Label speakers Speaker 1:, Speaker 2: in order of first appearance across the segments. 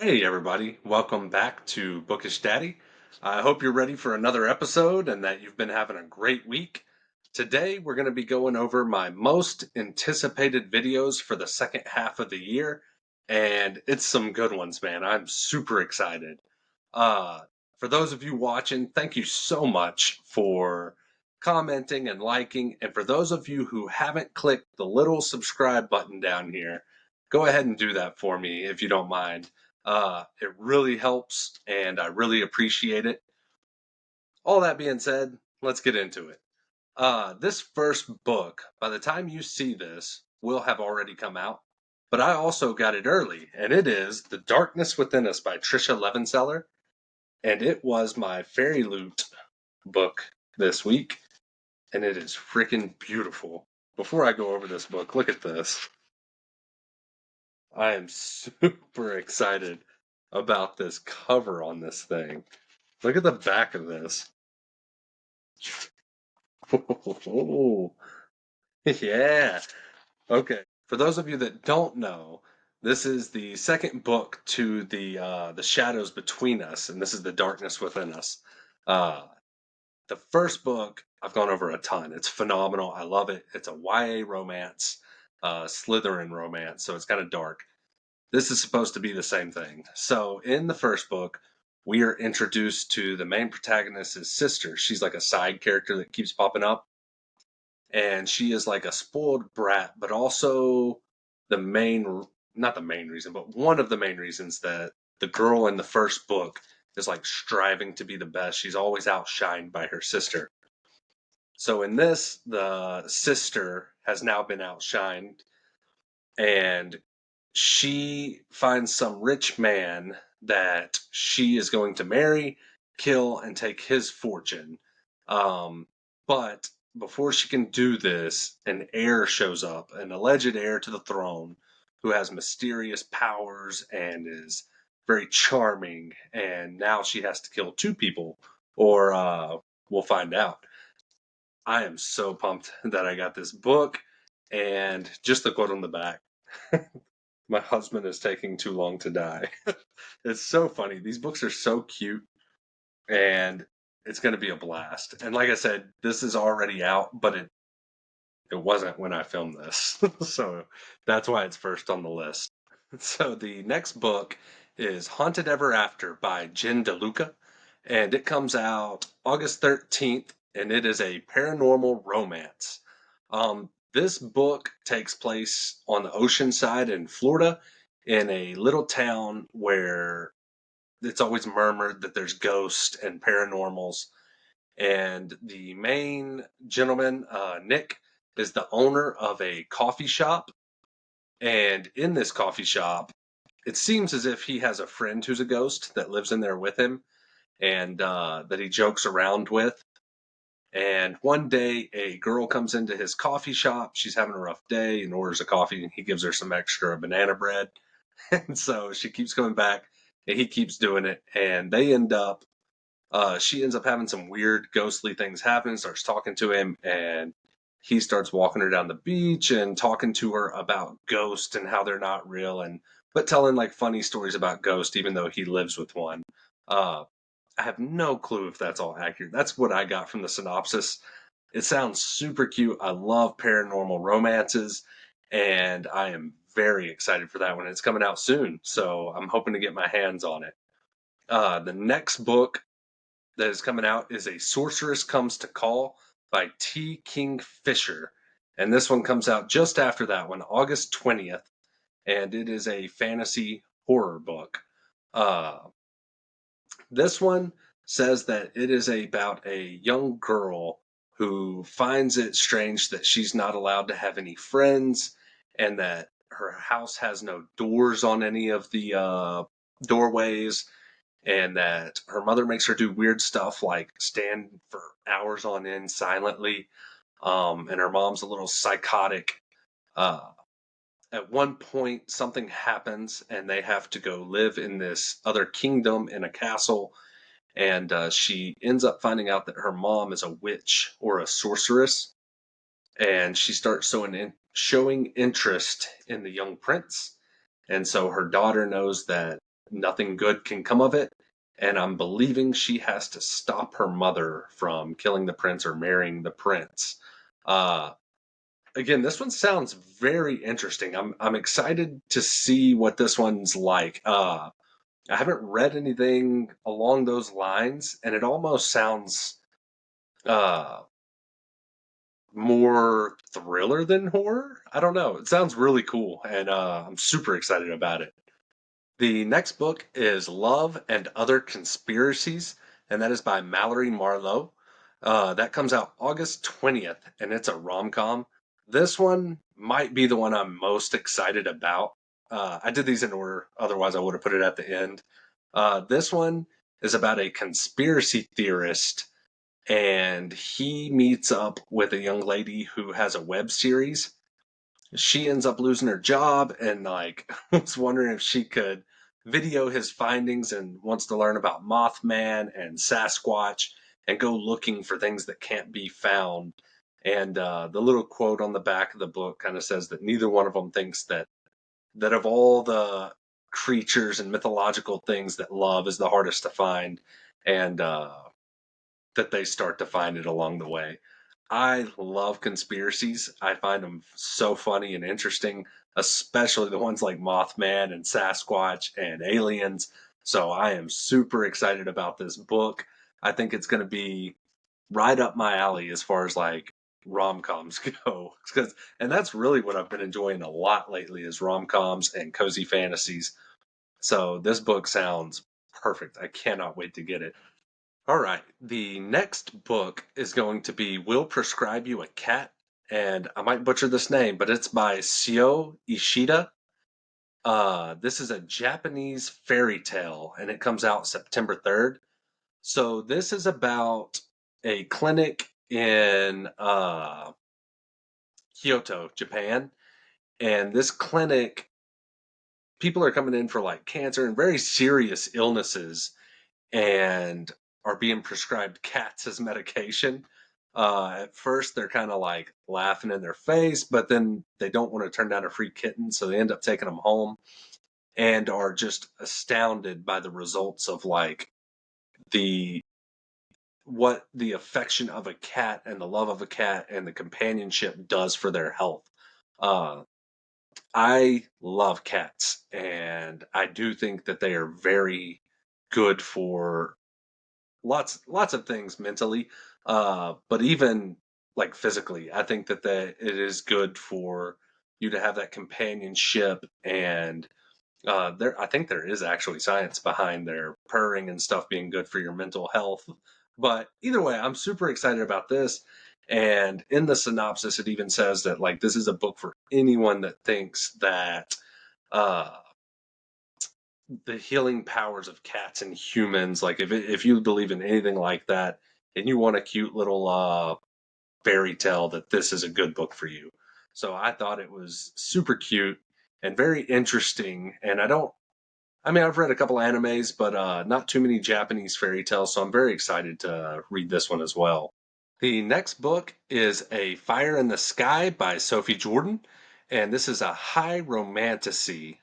Speaker 1: Hey everybody, welcome back to Bookish Daddy. I hope you're ready for another episode and that you've been having a great week. Today we're going to be going over my most anticipated videos for the second half of the year, and it's some good ones, man. I'm super excited. Uh, for those of you watching, thank you so much for commenting and liking, and for those of you who haven't clicked the little subscribe button down here, go ahead and do that for me if you don't mind. It really helps, and I really appreciate it. All that being said, let's get into it. This first book, by the time you see this, will have already come out. But I also got it early, and it is The Darkness Within Us by Trisha Levenseller. And it was my Fairy Loot book this week, and it is freaking beautiful. Before I go over this book, look at this. I am super excited about this cover on this thing. Look at the back of this. Yeah. Okay. For those of you that don't know, this is the second book to the Shadows Between Us, and this is The Darkness Within Us. Uh, the first book I've gone over a ton. It's phenomenal. I love it. It's a YA romance, Slytherin romance, so it's kind of dark. This is supposed to be the same thing. So in the first book, we are introduced to the main protagonist's sister. She's like a side character that keeps popping up, and she is like a spoiled brat, but also the main, not the main reason, but one of the main reasons that the girl in the first book is like striving to be the best. She's always outshined by her sister. So in this, the sister has now been outshined, and she finds some rich man that she is going to marry, kill, and take his fortune. But before she can do this, an heir shows up, an alleged heir to the throne, who has mysterious powers and is very charming. And now she has to kill two people, or we'll find out. I am so pumped that I got this book, and just the quote on the back. My husband is taking too long to die. It's so funny. These books are so cute, and it's going to be a blast. And like I said, this is already out, but it wasn't when I filmed this. So that's why it's first on the list. So the next book is Haunted Ever After by Jen DeLuca, and it comes out August 13th, and it is a paranormal romance. This book takes place on the ocean side in Florida, in a little town where it's always murmured that there's ghosts and paranormals. And the main gentleman, Nick, is the owner of a coffee shop. And in this coffee shop, it seems as if he has a friend who's a ghost that lives in there with him, and that he jokes around with. And one day, a girl comes into his coffee shop. She's having a rough day and orders a coffee, and he gives her some extra banana bread. And so she keeps coming back, and he keeps doing it. And they end up, she ends up having some weird ghostly things happen, starts talking to him, and he starts walking her down the beach and talking to her about ghosts and how they're not real, and but telling like funny stories about ghosts, even though he lives with one. Uh, I have no clue if that's all accurate. That's what I got from the synopsis. It sounds super cute. I love paranormal romances, and I am very excited for that one. It's coming out soon, so I'm hoping to get my hands on it. The next book that is coming out is A Sorceress Comes to Call by T. King Fisher. And this one comes out just after that one, August 20th. And it is a fantasy horror book. Uh, this one says that it is about a young girl who finds it strange that she's not allowed to have any friends, and that her house has no doors on any of the doorways, and that her mother makes her do weird stuff like stand for hours on end silently. And her mom's a little psychotic. Uh, at one point, something happens, and they have to go live in this other kingdom in a castle. And she ends up finding out that her mom is a witch or a sorceress, and she starts showing interest in the young prince. And so her daughter knows that nothing good can come of it. And I'm believing she has to stop her mother from killing the prince or marrying the prince. Uh, Again, this one sounds very interesting. I'm excited to see what this one's like. I haven't read anything along those lines, and it almost sounds uh, more thriller than horror. I don't know. It sounds really cool, and I'm super excited about it. The next book is Love and Other Conspiracies, and that is by Mallory Marlowe. That comes out August 20th, and it's a rom-com. This one might be the one I'm most excited about. I did these in order, otherwise I would have put it at the end. This one is about a conspiracy theorist, and he meets up with a young lady who has a web series. She ends up losing her job and like was wondering if she could video his findings and wants to learn about Mothman and Sasquatch and go looking for things that can't be found. And the little quote on the back of the book kind of says that neither one of them thinks that of all the creatures and mythological things that love is the hardest to find, and that they start to find it along the way. I love conspiracies. I find them so funny and interesting, especially the ones like Mothman and Sasquatch and aliens. So I am super excited about this book. I think it's going to be right up my alley as far as like rom-coms go. And that's really what I've been enjoying a lot lately is rom-coms and cozy fantasies. So this book sounds perfect. I cannot wait to get it. All right. The next book is going to be Will Prescribe You a Cat. And I might butcher this name, but it's by Seo Ishida. This is a Japanese fairy tale, and it comes out September 3rd. So this is about a clinic in Kyoto, Japan. And this clinic, people are coming in for like cancer and very serious illnesses and are being prescribed cats as medication. At first, they're kind of like laughing in their face, but then they don't want to turn down a free kitten, so they end up taking them home and are just astounded by the results of like the what the affection of a cat and the love of a cat and the companionship does for their health. Uh, I love cats, and I do think that they are very good for lots of things mentally, but even like physically, I think that it is good for you to have that companionship. And there I think there is actually science behind their purring and stuff being good for your mental health. But either way, I'm super excited about this. And in the synopsis it even says that like this is a book for anyone that thinks that uh the healing powers of cats and humans. Like if you believe in anything like that, and you want a cute little fairy tale, that this is a good book for you. So I thought it was super cute and very interesting. And I mean, I've read a couple animes, but not too many Japanese fairy tales. So I'm very excited to read this one as well. The next book is A Fire in the Sky by Sophie Jordan, and this is a high romantasy.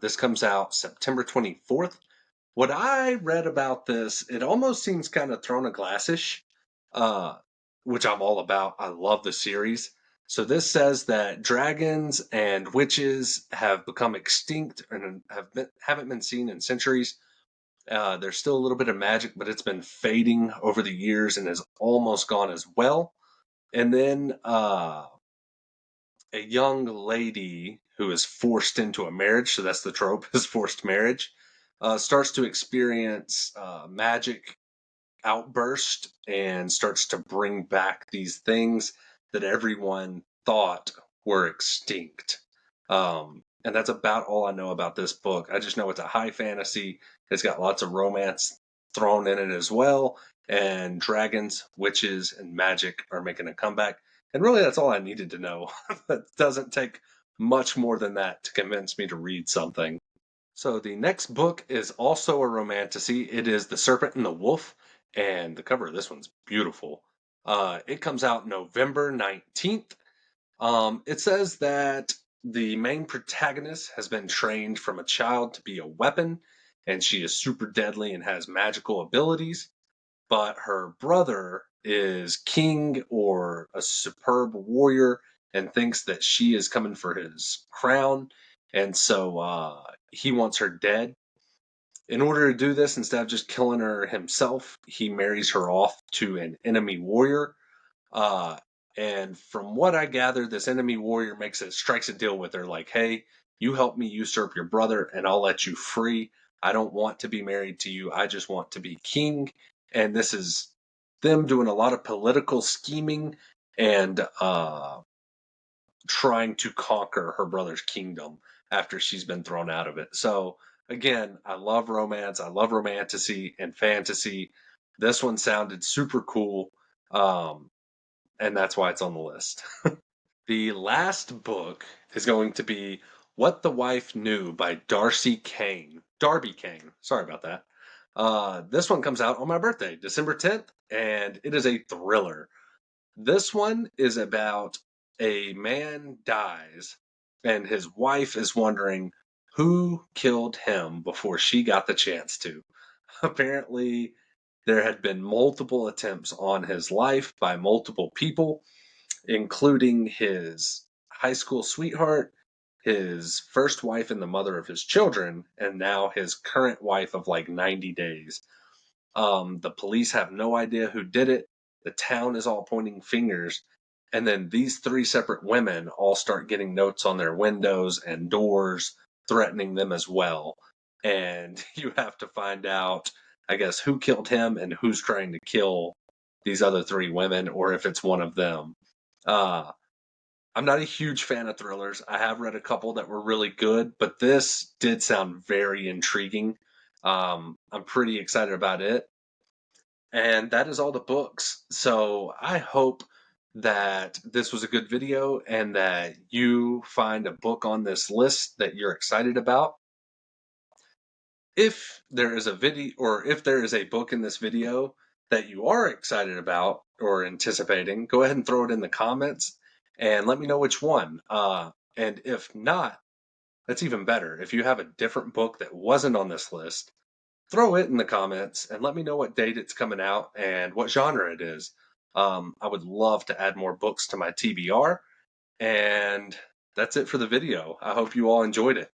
Speaker 1: This comes out September 24th. What I read about this, it almost seems kind of Throne of Glassish, uh, which I'm all about. I love the series. So this says that dragons and witches have become extinct and haven't been seen in centuries. There's still a little bit of magic, but it's been fading over the years and is almost gone as well. And then a young lady who is forced into a marriage, so that's the trope, is forced marriage, starts to experience magic outburst and starts to bring back these things that everyone thought were extinct. And that's about all I know about this book. I just know it's a high fantasy. It's got lots of romance thrown in it as well. And dragons, witches, and magic are making a comeback. And really, that's all I needed to know. It doesn't take much more than that to convince me to read something. So the next book is also a romantasy. It is The Serpent and the Wolf, and the cover of this one's beautiful. It comes out November 19th. It says that the main protagonist has been trained from a child to be a weapon, and she is super deadly and has magical abilities. But her brother is king or a superb warrior and thinks that she is coming for his crown. And so he wants her dead. In order to do this, instead of just killing her himself, he marries her off to an enemy warrior. Uh, and from what I gather, this enemy warrior strikes a deal with her like, hey, you help me usurp your brother and I'll let you free. I don't want to be married to you. I just want to be king. And this is them doing a lot of political scheming and trying to conquer her brother's kingdom after she's been thrown out of it. So again, I love romance. I love romantasy and fantasy. This one sounded super cool. And that's why it's on the list. The last book is going to be What the Wife Knew by Darby Kane. Sorry about that. This one comes out on my birthday, December 10th, and it is a thriller. This one is about a man dies, and his wife is wondering who killed him before she got the chance to. Apparently, there had been multiple attempts on his life by multiple people, including his high school sweetheart, his first wife and the mother of his children, and now his current wife of like 90 days. The police have no idea who did it. The town is all pointing fingers. And then these three separate women all start getting notes on their windows and doors threatening them as well. And you have to find out, I guess, who killed him and who's trying to kill these other three women, or if it's one of them. Uh, I'm not a huge fan of thrillers. I have read a couple that were really good, but this did sound very intriguing. I'm pretty excited about it. And that is all the books. So I hope that this was a good video and that you find a book on this list that you're excited about. If there is a video or if there is a book in this video that you are excited about or anticipating, go ahead and throw it in the comments and let me know which one. And if not, that's even better. If you have a different book that wasn't on this list, throw it in the comments and let me know what date it's coming out and what genre it is. I would love to add more books to my TBR. And that's it for the video. I hope you all enjoyed it.